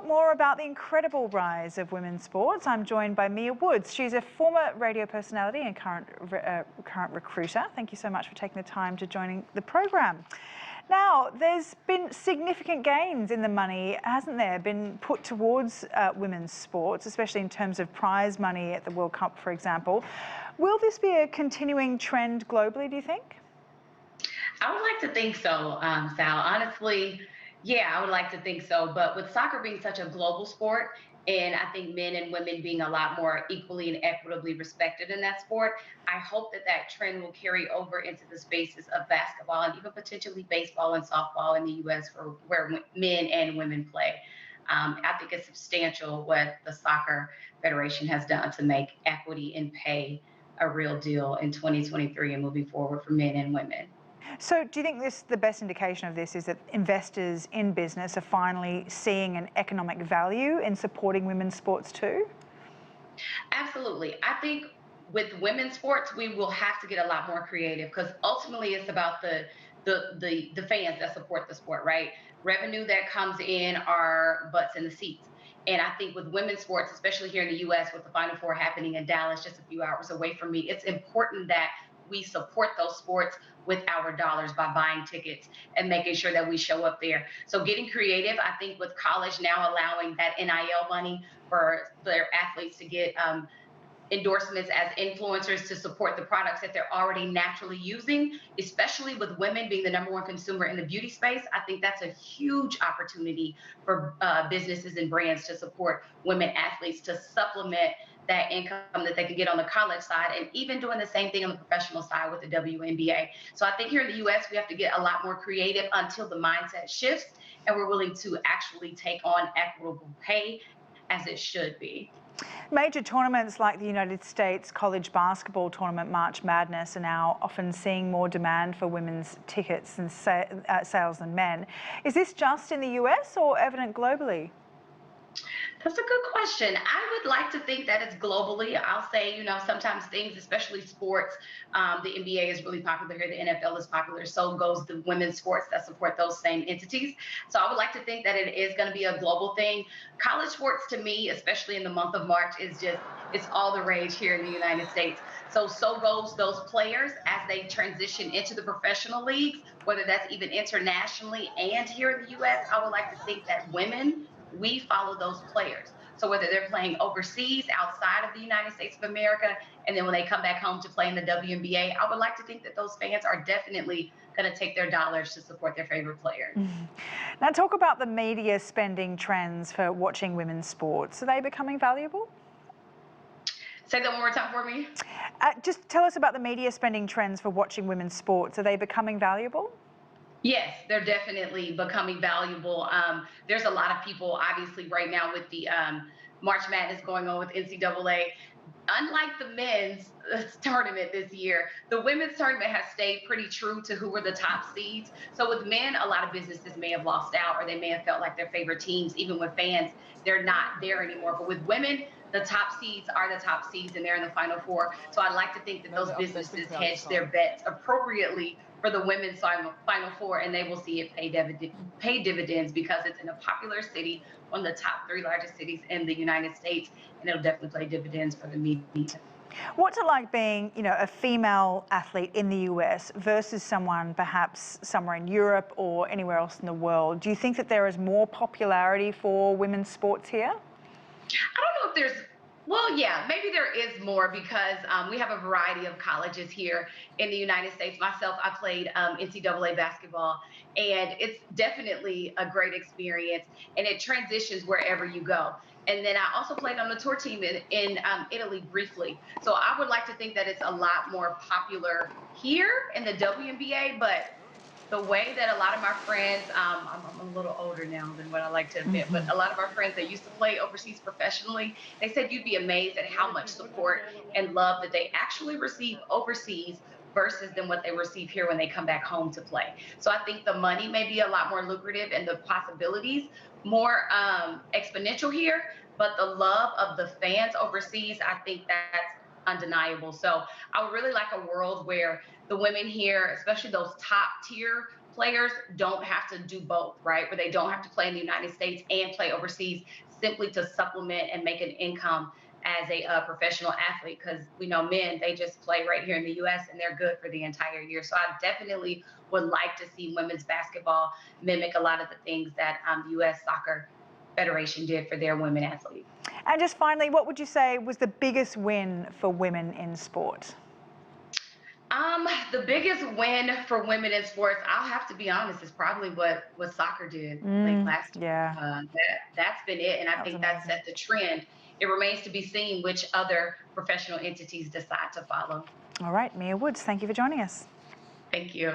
more about the incredible rise of women's sports. I'm joined by Mia Woods. She's a former radio personality and current recruiter. Thank you so much for taking the time to join the program. Now, there's been significant gains in the money, hasn't there, been put towards women's sports, especially in terms of prize money at the World Cup, for example. Will this be a continuing trend globally, do you think? I would like to think so, Sal. Honestly, yeah, I would like to think so. But with soccer being such a global sport, and I think men and women being a lot more equally and equitably respected in that sport, I hope that that trend will carry over into the spaces of basketball and even potentially baseball and softball in the U.S. for where men and women play. I think it's substantial what the Soccer Federation has done to make equity in pay a real deal in 2023 and moving forward for men and women. So do you think the best indication of this is that investors in business are finally seeing an economic value in supporting women's sports too? Absolutely. I think with women's sports, we will have to get a lot more creative because ultimately it's about the fans that support the sport, right? Revenue that comes in are butts in the seats. And I think with women's sports, especially here in the U.S. with the Final Four happening in Dallas just a few hours away from me, it's important that we support those sports with our dollars by buying tickets and making sure that we show up there. So getting creative, I think with college now allowing that NIL money for their athletes to get endorsements as influencers to support the products that they're already naturally using, especially with women being the #1 consumer in the beauty space. I think that's a huge opportunity for businesses and brands to support women athletes to supplement that income that they can get on the college side, and even doing the same thing on the professional side with the WNBA. So I think here in the U.S., we have to get a lot more creative until the mindset shifts and we're willing to actually take on equitable pay as it should be. Major tournaments like the United States college basketball tournament March Madness are now often seeing more demand for women's tickets and sales than men. Is this just in the US or evident globally? That's a good question. I would like to think that it's globally. I'll say, sometimes things, especially sports, the NBA is really popular here, the NFL is popular, so goes the women's sports that support those same entities. So I would like to think that it is going to be a global thing. College sports to me, especially in the month of March, it's all the rage here in the United States. So goes those players as they transition into the professional leagues, whether that's even internationally and here in the US. I would like to think that women, we follow those players. So whether they're playing overseas outside of the United States of America, and then when they come back home to play in the WNBA, I would like to think that those fans are definitely going to take their dollars to support their favorite players. Now talk about the media spending trends for watching women's sports. Are they becoming valuable? Say that one more time for me. Just tell us about the media spending trends for watching women's sports. Are they becoming valuable? Yes, they're definitely becoming valuable. There's a lot of people, obviously, right now with the March Madness going on with NCAA. Unlike the men's tournament this year, the women's tournament has stayed pretty true to who were the top seeds. So with men, a lot of businesses may have lost out, or they may have felt like their favorite teams, even with fans, they're not there anymore. But with women, the top seeds are the top seeds, and they're in the Final Four. So I'd like to think that those businesses hedge their bets appropriately for the women's Final Four, and they will see it pay dividends because it's in a popular city, one of the top 3 largest cities in the United States, and it'll definitely pay dividends for the media. What's it like being, a female athlete in the US versus someone perhaps somewhere in Europe or anywhere else in the world? Do you think that there is more popularity for women's sports here? I don't know if there's, well, yeah, maybe there is more because we have a variety of colleges here in the United States. Myself, I played NCAA basketball, and it's definitely a great experience, and it transitions wherever you go. And then I also played on the tour team in Italy briefly. So I would like to think that it's a lot more popular here in the WNBA, but the way that a lot of my friends, I'm a little older now than what I like to admit, but a lot of our friends that used to play overseas professionally, they said you'd be amazed at how much support and love that they actually receive overseas versus than what they receive here when they come back home to play. So I think the money may be a lot more lucrative and the possibilities more exponential here, but the love of the fans overseas, I think that's undeniable. So I would really like a world where the women here, especially those top tier players don't have to do both, right? Where they don't have to play in the United States and play overseas simply to supplement and make an income as a professional athlete, because we know men, they just play right here in the U.S. and they're good for the entire year. So I definitely would like to see women's basketball mimic a lot of the things that the U.S. Soccer Federation did for their women athletes. And just finally, what would you say was the biggest win for women in sport? The biggest win for women in sports, I'll have to be honest, is probably what soccer did like last year. Yeah, That's been it, and I that was think that amazing. set the trend. It remains to be seen which other professional entities decide to follow. All right, Mia Woods, thank you for joining us. Thank you.